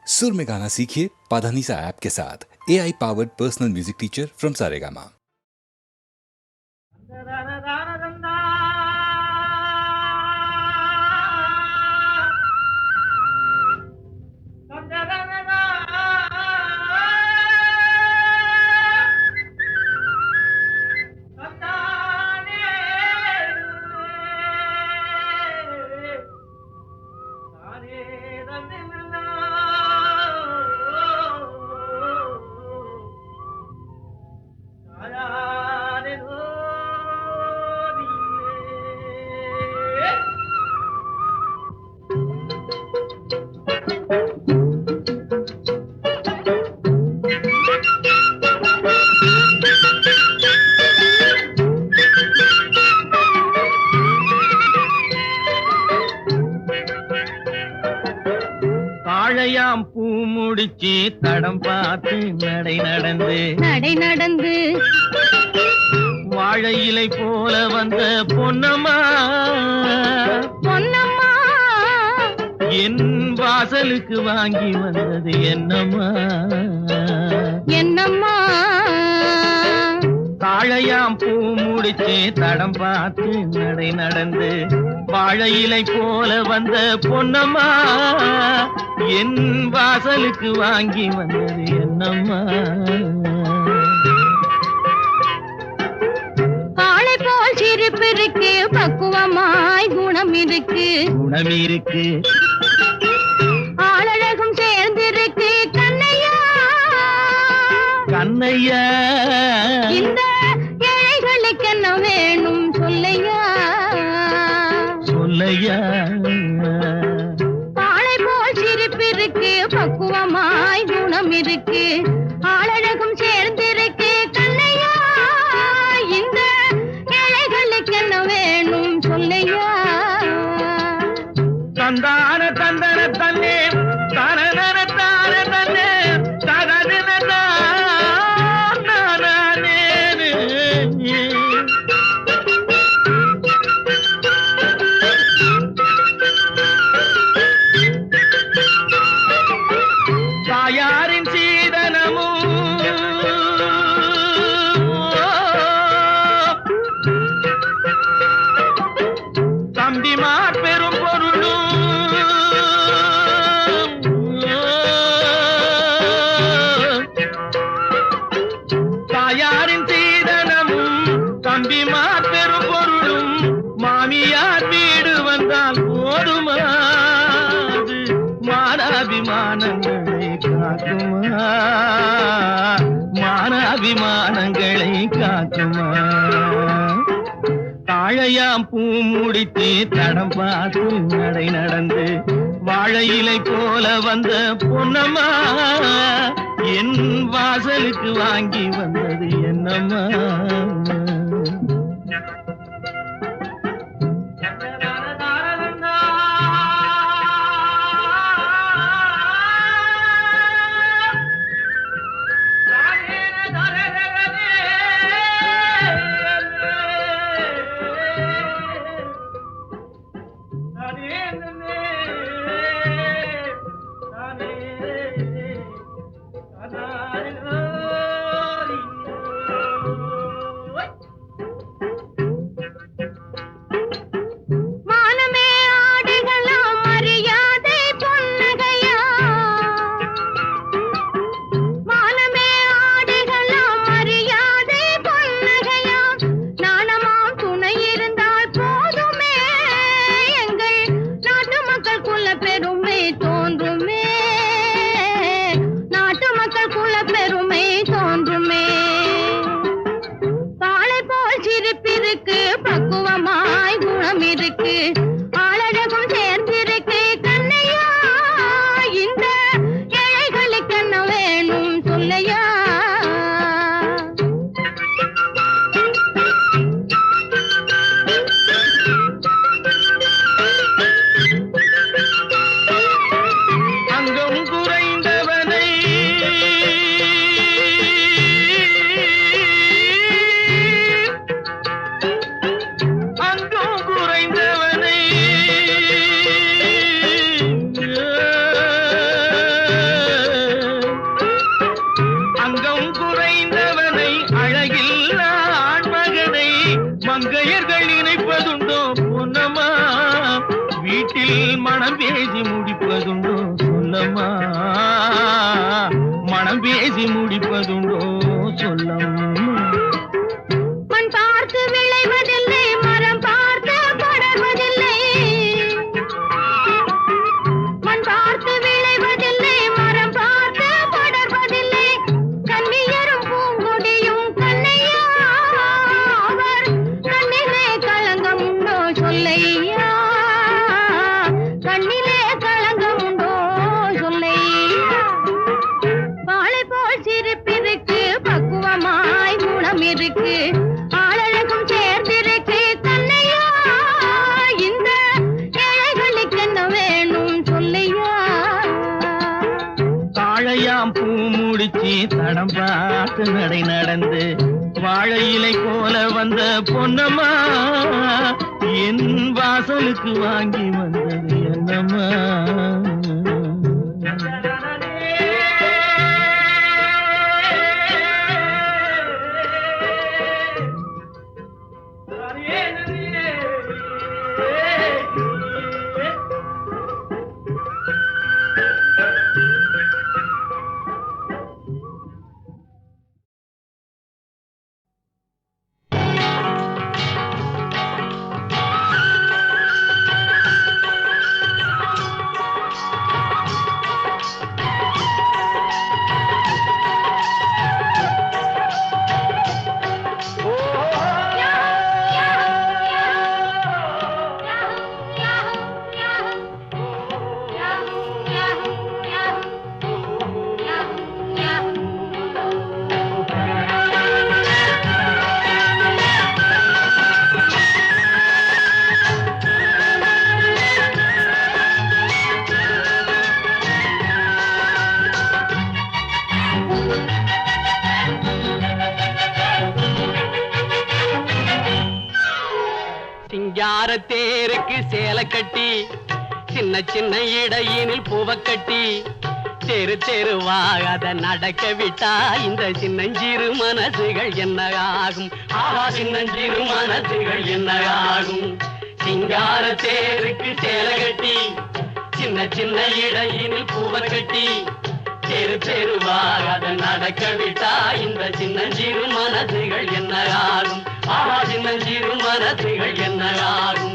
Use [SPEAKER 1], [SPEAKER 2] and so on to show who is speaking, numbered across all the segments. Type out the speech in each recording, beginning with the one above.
[SPEAKER 1] सुर में गाना सीखिए पाधानीसा ऐप के साथ। AI powered personal music teacher from Saregama.
[SPEAKER 2] காளையாம் பூ முடிச்சு தடம் பார்த்து நடை நடந்து வாழை இலை போல வந்த பொன்னம்மா என் வாசலுக்கு வாங்கி வந்தது என்னம்மா காளையாம் பூ முடிச்சு தடம் பார்த்து நடை நடந்து வாழை இலை போல வந்த பொன்னம்மா என் வாசலுக்கு வாங்கி வந்தது என்னம்மா.
[SPEAKER 3] காளை போல் சிரிப்பு இருக்கு, பக்குவமாய் குணம் இருக்கு, ஆளழகும் சேர்ந்திருக்கு கண்ணையா. இந்த ஏழைகளுக்கு என்ன வேணும் சொல்லையா. காளை போல் சிரிப்பு இருக்கு, பக்குவமாய் குணம் இருக்கு, ஆளழகும் சேர்ந்திருக்கு கண்ணையா. இந்த ஏழைகளுக்கு என்ன வேணும் சொல்லையா.
[SPEAKER 2] தந்தான தந்தன தன்னே தனதன தான தன்னே தகதின தாயாரின் சீதனமும் தம்பிமார் பெரும் பொருளும் தாயாரின் சீதனமும் தம்பிமார் பெரும் பொருளும் மாமியார் வீடு வந்தால் போதுமா. மானாபிமானங்களை காக்குமா, மானாபிமானங்களை காக்குமா. காளையாம் பூ முடித்து தடம் பார்த்து நடை நடந்து வாழை இலை போல வந்த பொன்னம்மா என் வாசலுக்கு வாங்கி வந்தது என்னம்மா. மனம் பேசி முடிப்பதுண்டோ சொல்லம்மா, மனம் பேசி முடிப்பதுண்டோ சொல்லம்மா.
[SPEAKER 3] மண் பார்த்து விளைவதில்லை, மரம் பார்த்து படர்வதில்லை. மண் பார்த்து விளைவதில்லை, மரம் பார்த்து படர்வதில்லை. கண்ணியரும் பூங்கொடியும் கண்ணையா, அவர் கண்ணிலே களங்கம் உண்டோ சொல்லையா, கண்ணிலே களங்கம் உண்டோ சொல்லையா. வாழை போல் சிரிப்பிருக்கு, பக்குவமாய் குணம் இருக்கு, ஆளழகும் சேர்ந்திருக்கு கண்ணையா. இந்த ஏழைகளுக்கு என்ன வேணும் சொல்லையா.
[SPEAKER 2] தாழையாம் பூ முடிச்சு தடம் பார்த்து நடை நடந்து வாழை இலை போல வந்த பொன்னம்மா, என் வாசலுக்கு வாங்கி வந்தது என்னம்மா.
[SPEAKER 4] தேருக்கு சேலை கட்டி சின்ன சின்ன இடையினில் பூவ கட்டி தெரு தெருவாக நடக்க விட்டா இந்த சின்னஞ்சிறு மனசுகள் என்ன ஆகும், சின்னஞ்சிறு மனசுகள் என்ன ஆகும். சிங்கார தேருக்கு சேலை கட்டி சின்ன சின்ன இடையினில் பூவ கட்டி தெரு தெருவாக நடக்க விட்டா இந்த சின்னஞ்சிறு மனசுகள் என்ன ஆகும், சின்னஞ்சிறு மனசுகள் என்ன ஆகும்.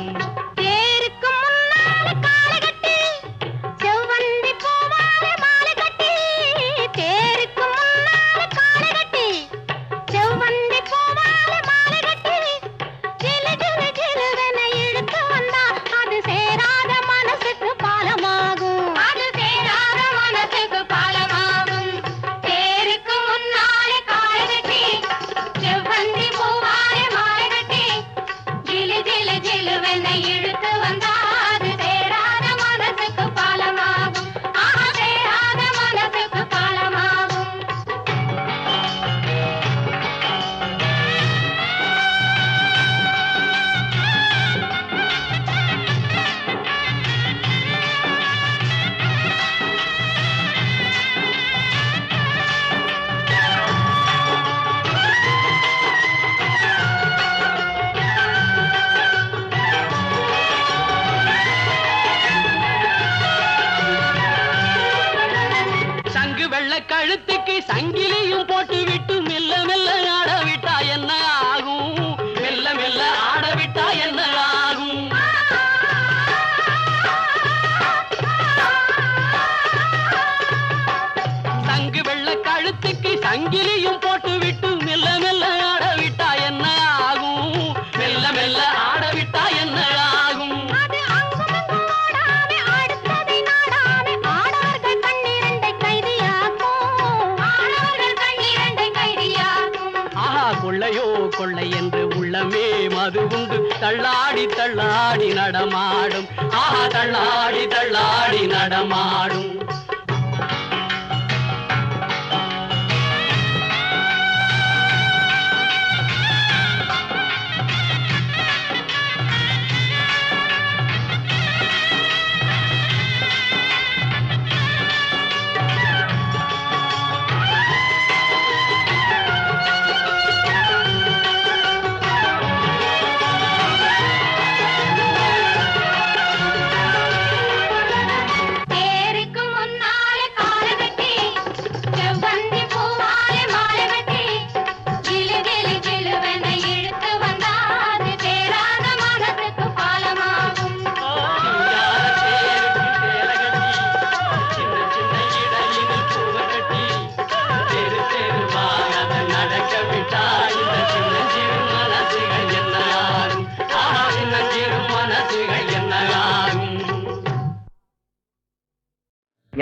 [SPEAKER 4] கழுத்துக்கு சங்கிலியும் போட்டு விட்டு மெல்ல மெல்ல ஆட விட்டா என்ன ஆகும், மெல்ல மெல்ல ஆட விட்டா என்ன ஆகும். சங்கு வெள்ள கழுத்துக்கு சங்கிலியும் போட்டு விட்டு மெல்ல மெல்ல ஆட விட்டா என்ன ஆகும், மெல்ல மெல்ல ஆட விட்டா என்ன ஆகும். கொள்ளையோ கொள்ளை என்று உள்ளமே மது உண்டு தள்ளாடி தள்ளாடி நடமாடும், தள்ளாடி தள்ளாடி நடமாடும்.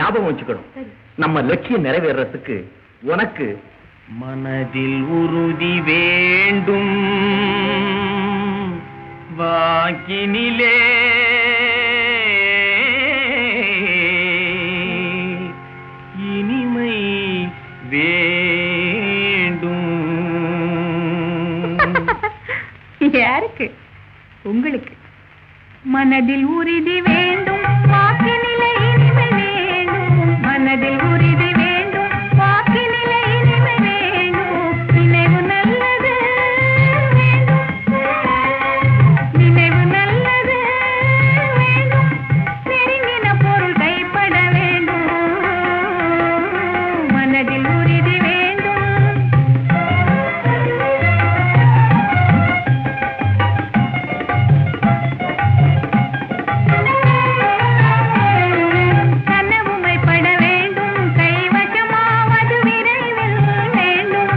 [SPEAKER 5] ஞாபகம் வச்சுக்கணும். நம்ம லட்சியம் நிறைவேறதுக்கு உனக்கு
[SPEAKER 2] மனதில் உறுதி வேண்டும், வாக்கினிலே இனிமை வேண்டும்.
[SPEAKER 3] யாருக்கு? உங்களுக்கு. மனதில் உறுதி வேண்டும், வாக்கினிலே இனிமை வேண்டும். மனதில் உறுதி வேண்டும், வாக்கினிலே இனிமை வேண்டும். நினைவு நல்லது வேண்டும், நினைவு நல்லது வேண்டும். நெருங்கின பொருள் கைப்பட வேண்டும். மனதில் உறுதி வேண்டும். கனவுமைப்பட வேண்டும், கைவசமாவது விரைவில் வேண்டும்.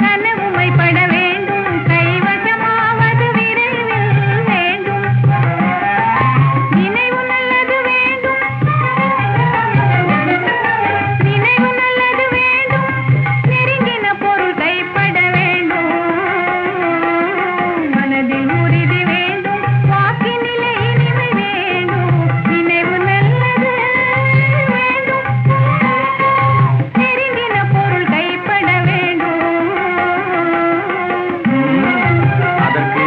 [SPEAKER 3] கனவுமைப்பட வேண்டும், கைவசமாவது விரைவில் வேண்டும். நினைவு நல்லது வேண்டும், நினைவு நல்லது வேண்டும். நெருங்கின பொருள் கைப்பட வேண்டும். மனதில் உறுதி வேண்டும், வாக்கினிலே இனிமை வேண்டும். நினைவு நல்லது வேண்டும், நெருங்கின பொருள் கைப்பட வேண்டும்.
[SPEAKER 2] அதற்கு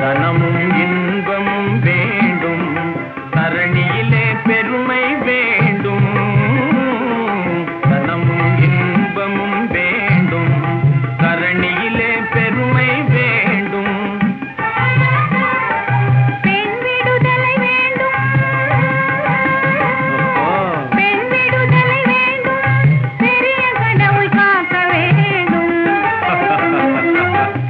[SPEAKER 2] தனமும் இன்பமும் வேண்டும், தரணியிலே பெருமை வேண்டும். தனமும் இன்பமும் வேண்டும், தரணியிலே பெருமை வேண்டும்.
[SPEAKER 3] பெண் விடுதலை வேண்டும், பெண் விடுதலை வேண்டும். பெரிய கடவுள் காக்க வேண்டும்.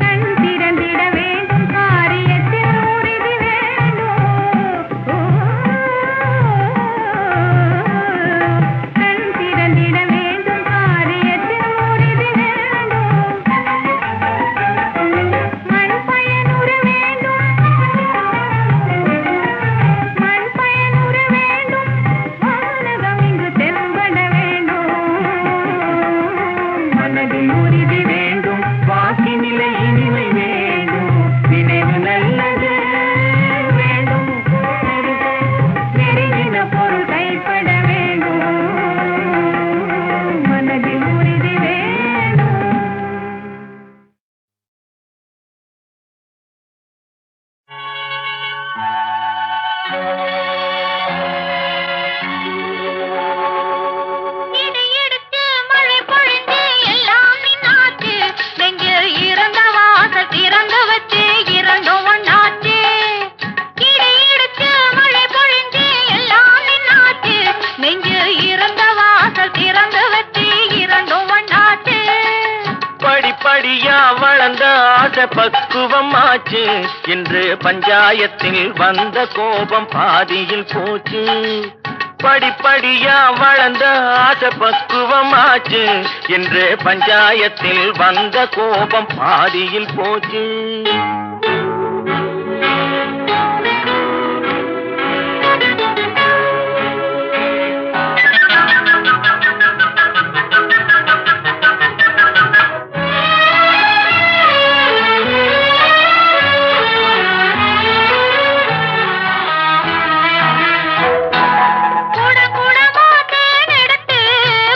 [SPEAKER 3] கண் திறந்திட வேண்டும், காரியத்தில் உறுதி வேண்டும். கண் திறந்திட வேண்டும், காரியத்தில் உறுதி வேண்டும். மண் பயனுற வேண்டும், மண் பயனுற வேண்டும். வானகம் இங்கு தென்பட வேண்டும்.
[SPEAKER 2] மனதில் உறுதி வேண்டும், வாக்கினிலே இனிமை வேண்டும். நினைவு நல்லது வேண்டும்,
[SPEAKER 3] நெருங்கின பொருள் கைப்பட வேண்டும். மனதில் உறுதி வேண்டும். இடியெடுத்து மழை பொழிந்து எல்லாம் நின்னாச்சு. நெஞ்சில் இறந்த வாசல் திறந்து வச்சு இரண்டும் ஒண்ணாச்சு. இடியெடுத்து மழை பொழிந்து எல்லாம் நின்னாச்சு. நெஞ்சில் இறந்த வாசல் திறந்து வச்சு இரண்டும் ஒண்ணாச்சு.
[SPEAKER 2] படிப்படியா வளர்ந்த ஆசை பக்குவம் ஆச்சு. இன்று பஞ்சாயத்தில் வந்த கோபம் பாதியில் போச்சு. படிப்படியா வளர்ந்த ஆசை பக்குவம் ஆச்சு. இன்று பஞ்சாயத்தில் வந்த கோபம் பாதியில் போச்சு.
[SPEAKER 3] குடங்குடமா தேனெடுத்து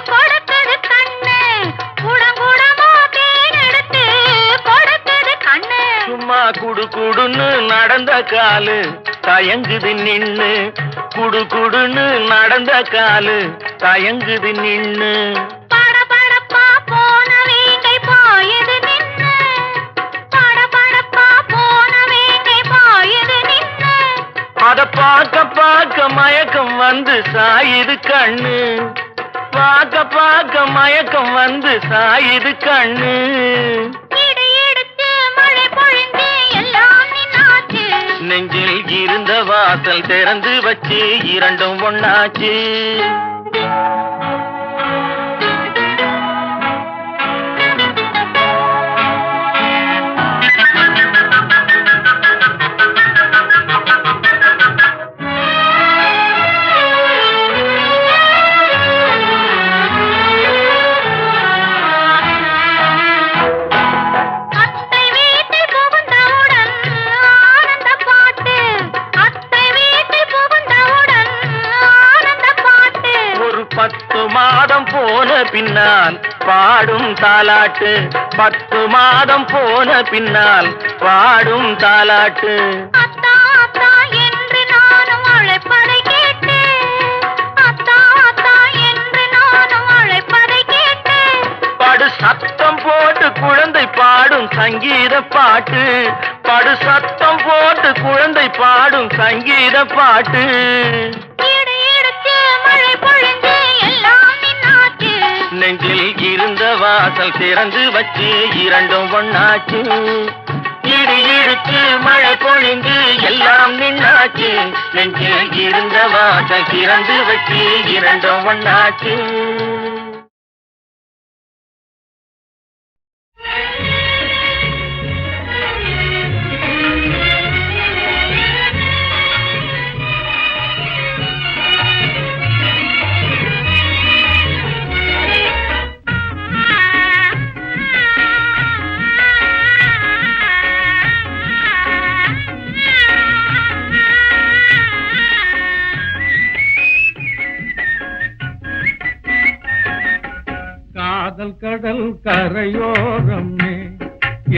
[SPEAKER 3] கொடுத்தது கண்ணு. குடங்குடமா தேனெடுத்து கொடுத்தது கண்ணு.
[SPEAKER 2] சும்மா குடு குடுன்னு நடந்த காலு தயங்குது நின்னு. குடு குடுன்னு நடந்த காலு தயங்குது நின்னு.
[SPEAKER 3] படபடப்பா போன வேங்கை பாயுது நின்னு. படபடப்பா போன வேங்கை பாயுது நின்னு.
[SPEAKER 2] அத பார்க்க பார்க்க மயக்கம் வந்து சாயுது கண்ணு. பார்க்க பார்க்க மயக்கம் வந்து சாயுது கண்ணு.
[SPEAKER 3] இடியெடுத்து மழை பொழிந்து எல்லாம் நின்னாச்சு.
[SPEAKER 2] நெஞ்சில் இருந்த வாசல் திறந்து வச்சு இரண்டும் ஒண்ணாச்சு. 10 மாதம் போன பின்னால் பாடும் தாலாட்டு 10 மாதம் போன பின்னால் பாடும் தாலாட்டு
[SPEAKER 3] அத்தா அத்தா என்று நானும் அழைப்பதை கேட்டு அத்தா அத்தா என்று நானும் அழைப்பதை கேட்டு
[SPEAKER 2] படு சத்தம் போட்டு குழந்தை பாடும் சங்கீத பாட்டு படு சத்தம் போட்டு குழந்தை பாடும் சங்கீத பாட்டு
[SPEAKER 3] இடு இடுக்கு மழை பொழிஞ்சு எல்லாம் நின்னாச்சு
[SPEAKER 2] நெஞ்சில் இருந்த வாசல் திறந்து வச்சு இரண்டும் ஒண்ணாச்சு இடி இழுத்து மழை பொழிந்து எல்லாம் நின்னாச்சு நெஞ்சில் இருந்த வாசல் திறந்து வச்சு இரண்டும் ஒண்ணாச்சு
[SPEAKER 6] காதல் கடல் கரையோரமே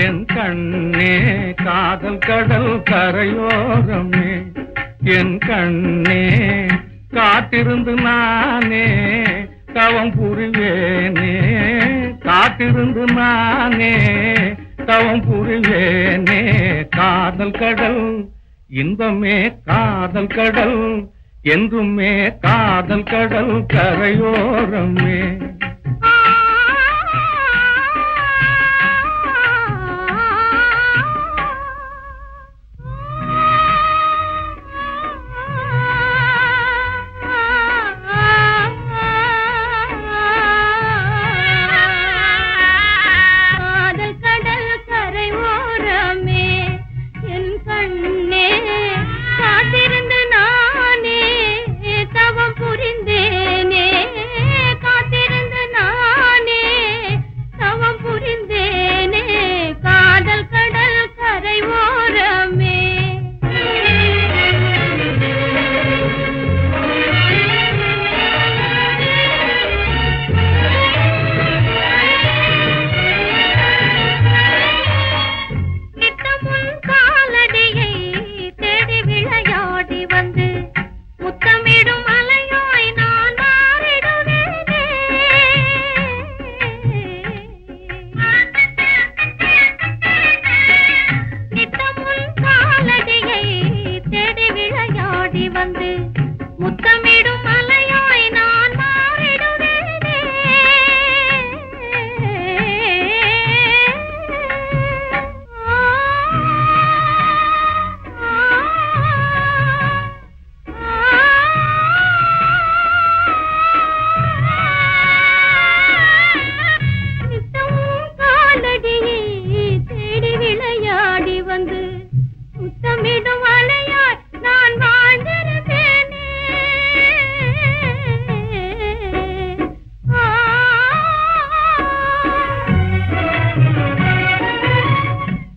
[SPEAKER 6] என் கண்ணே காதல் கடல் கரையோரமே என் கண்ணே காத்திருந்து நானே தவம் புரிவேனே காத்திருந்து நானே தவம் புரிவேனே காதல் கடல் இன்பமே காதல் கடல் என்றுமே காதல் கடல் கரையோரமே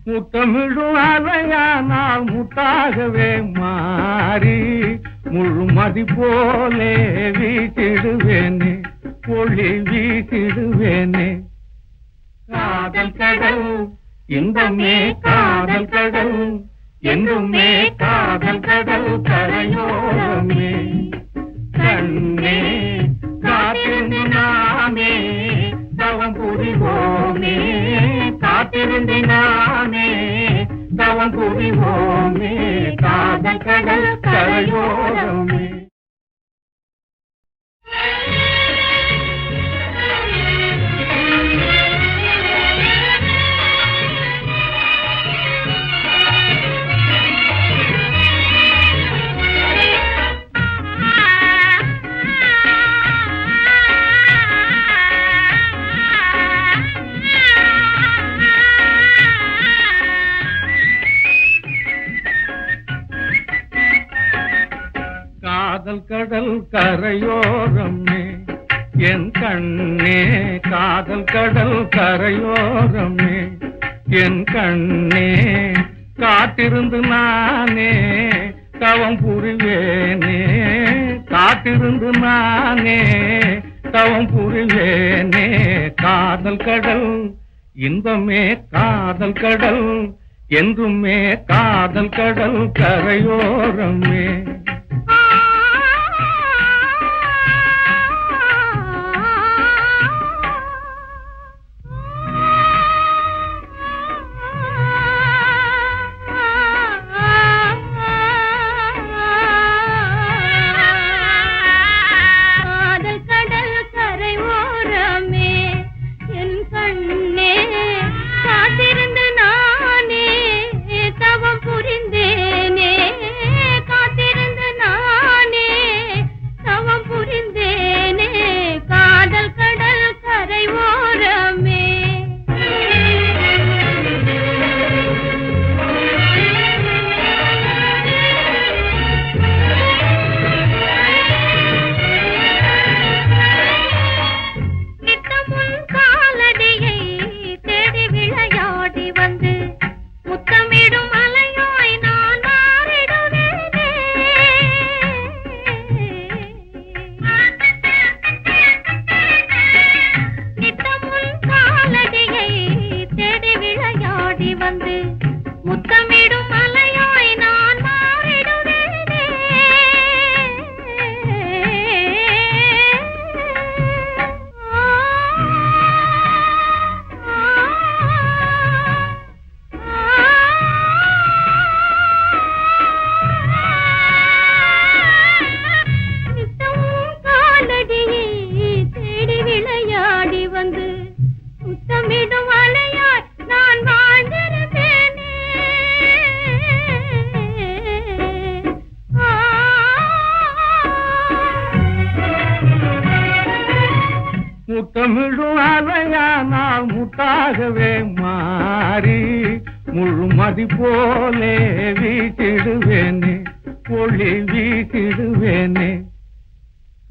[SPEAKER 6] முத்தமிழும் அலையானால் முத்தாகவே மாறி முழுமதி போலே வீசிடுவேனே ஒளி வீசிடுவேனே காதல் கடல் இன்பமே காதல் கடல் என்றுமே காதல் கடல் கரையோரமே கண்ணே காத்திருந்து நாமே தவம் புரிவோமே காத்திருந்து நாமே தவம் புரிவோமே காதல் கடல் கரையோரமே காதல் கடல் கரையோரமே என் கண்ணே காதல் கடல் கரையோரமே என் கண்ணே காத்திருந்து நானே தவம் புரிவேனே காத்திருந்து நானே தவம் புரிவேனே காதல் கடல் இன்பமே காதல் கடல் என்றுமே காதல் கடல் கரையோரமே முத்தமிடும் அலையானால் முத்தாகவே மாறி முழுமதி போலே வீசிடுவேனே ஒளி வீசிடுவேனே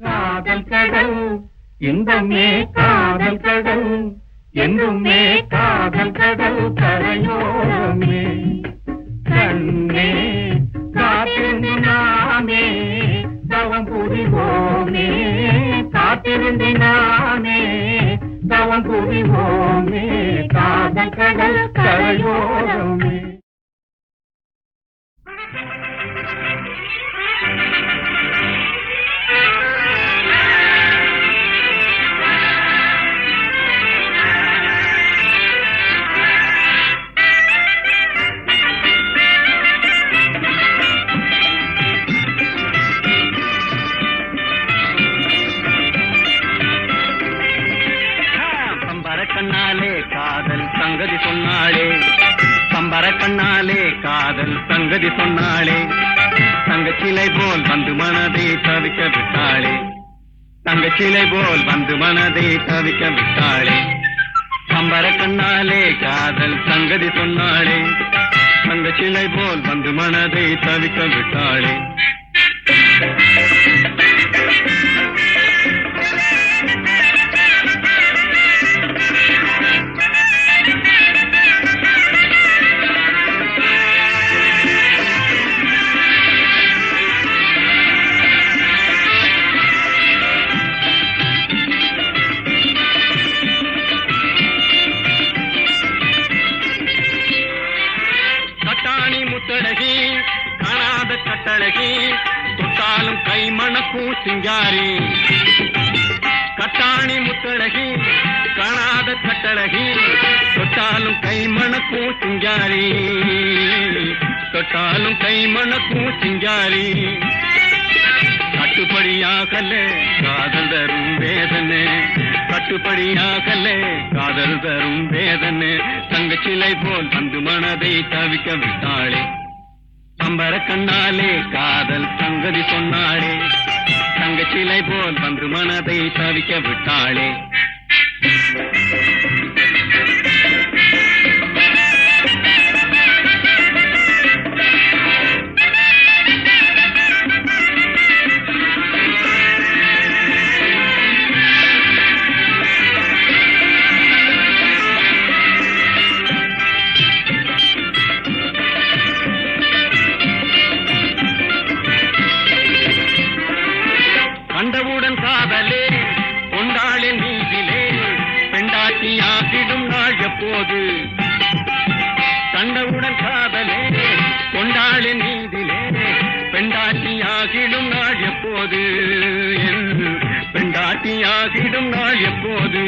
[SPEAKER 6] காதல் கடல் இன்பமே காதல் கடல் என்றுமே காதல் கடல் கரையோரமே கண்ணே காத்திருந்து நாமே தவம் புரிவோமே காத்திருந்து நாமே தவம் புரிவோமே காதல் கடல் கரையோரமே
[SPEAKER 7] கண்ணாலே காதல் சங்கதி சொன்னாளே பம்பர கண்ணாலே காதல் சங்கதி சொன்னாளே தங்கச்சிலை போல் வந்து மனதை தவிக்க விட்டாளே தங்கச்சிலை போல் வந்து மனதை தவிக்க விட்டாளே பம்பர கண்ணாலே காதல் சங்கதி சொன்னாளே தங்கச்சிலை போல் வந்து மனதை தவிக்க விட்டாளே முத்தழகி காணாத கட்டழகி தொட்டாலும் கை மணக்கும் சிங்காரி கட்டாணி முத்தழகி காணாத கட்டழகி தொட்டாலும் கை மணக்கும் சிங்காரி தொட்டாலும் கை மணக்கும் சிங்காரி கட்டுப்படியாகலே காதல் தரும் வேதனை கட்டுப்படியாகலே காதல் தரும் வேதனை தங்கச்சிலை போல் வந்து மனதை தவிக்க விட்டாளே பம்பர கண்ணாலே காதல் சங்கதி சொன்னாளே தங்கச்சிலை போல் வந்து மனதை தவிக்க விட்டாளே கண்டவுடன் காதலே கொண்ட எப்போது என் பெண்டாட்டியாகிடும் நாள் எப்போது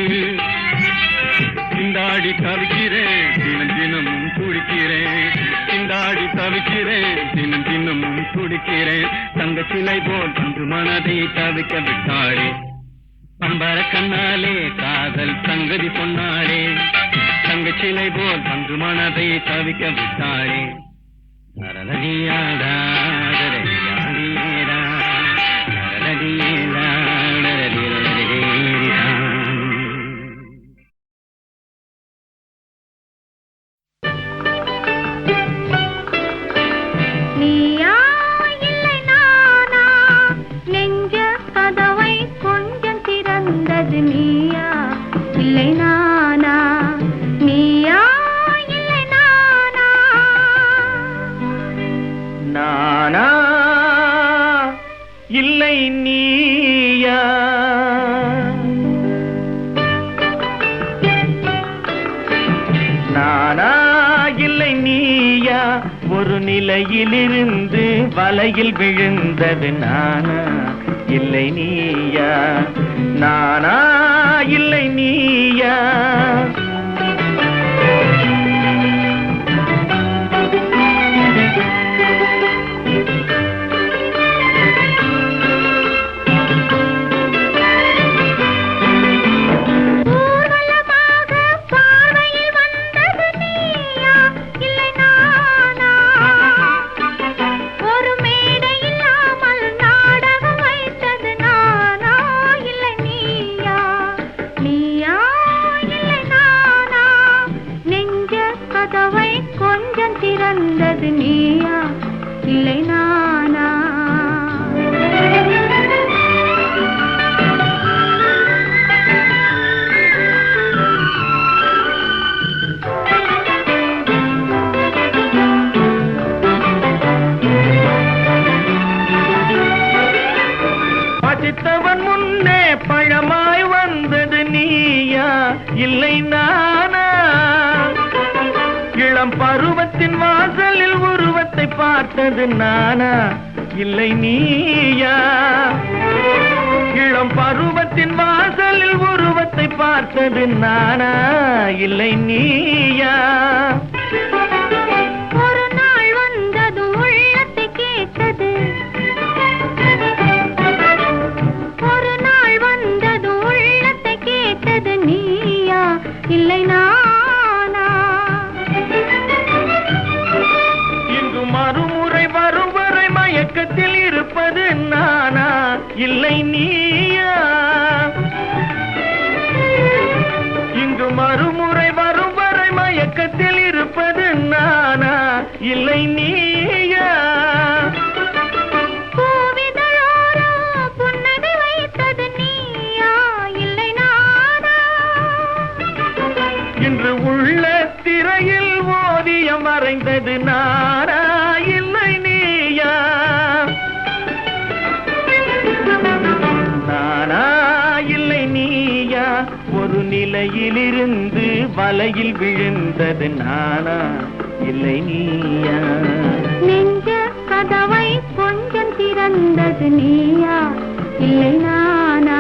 [SPEAKER 7] திண்டாடி தவிக்கிறேன் தினம் தினமும் துடிக்கிறேன் திண்டாடி தவிக்கிறேன் தினம் தினமும் துடிக்கிறேன் தங்க சிலை போல் தந்து மனதை தவிக்க விட்டாளே பம்பர கண்ணாலே காதல் சங்கதி சொன்னாளே தங்க சிலை போல் தந்து மனதை தவிக்க விட்டாளே நரநதியாடா நரநதியாடா நரநதியாடா நரநதியாடா.
[SPEAKER 3] நீயா இல்லை நானா நெஞ்ச கதவை கொஞ்சம் திறந்தது நீயா இல்லை நானா நீயா இல்லை நானா
[SPEAKER 2] நானா இல்லை நீயா நானா இல்லை நீயா ஒரு நிலையிலிருந்து வலையில் விழுந்தது நானா இல்லை நீயா நானா இல்லை நீயா பசித்தவன் முன்னே பழமாய் வந்தது நீயா இல்லை நானா இளம் பருவத்தின் வாசலில் உருவத்தை பார்த்தது நானா இல்லை நீயா இளம் பருவத்தின் வாசலில் உருவத்தை பார்த்தது நானா இல்லை நீயா
[SPEAKER 3] ஒரு நாள் வந்தது உள்ளத்தை கேட்டது ஒரு நாள் வந்தது உள்ளத்தை கேட்டது நீயா இல்லை நானா
[SPEAKER 2] இங்கு மறுமுறை வரும் வரை மயக்கத்தில் இருப்பது நானா இல்லை நீயா இங்கு மறுமுறை வரும் வரை மயக்கத்தில் இருப்பது நானா இல்லை நீயா
[SPEAKER 3] பூவிதழோரோ புன்னகை வைத்தது நீயா இல்லை நானா
[SPEAKER 2] இன்று உள்ள திரையில் ஓவியம் வரைந்தது நானா இல்லை நீயா நானா இல்லை நீயா ஒரு நிலையிலிருந்து வலையில் விழுந்தது நானா இல்லை நீயா
[SPEAKER 3] நெஞ்ச கதவை கொஞ்சம் திறந்தது நீயா இல்லை நானா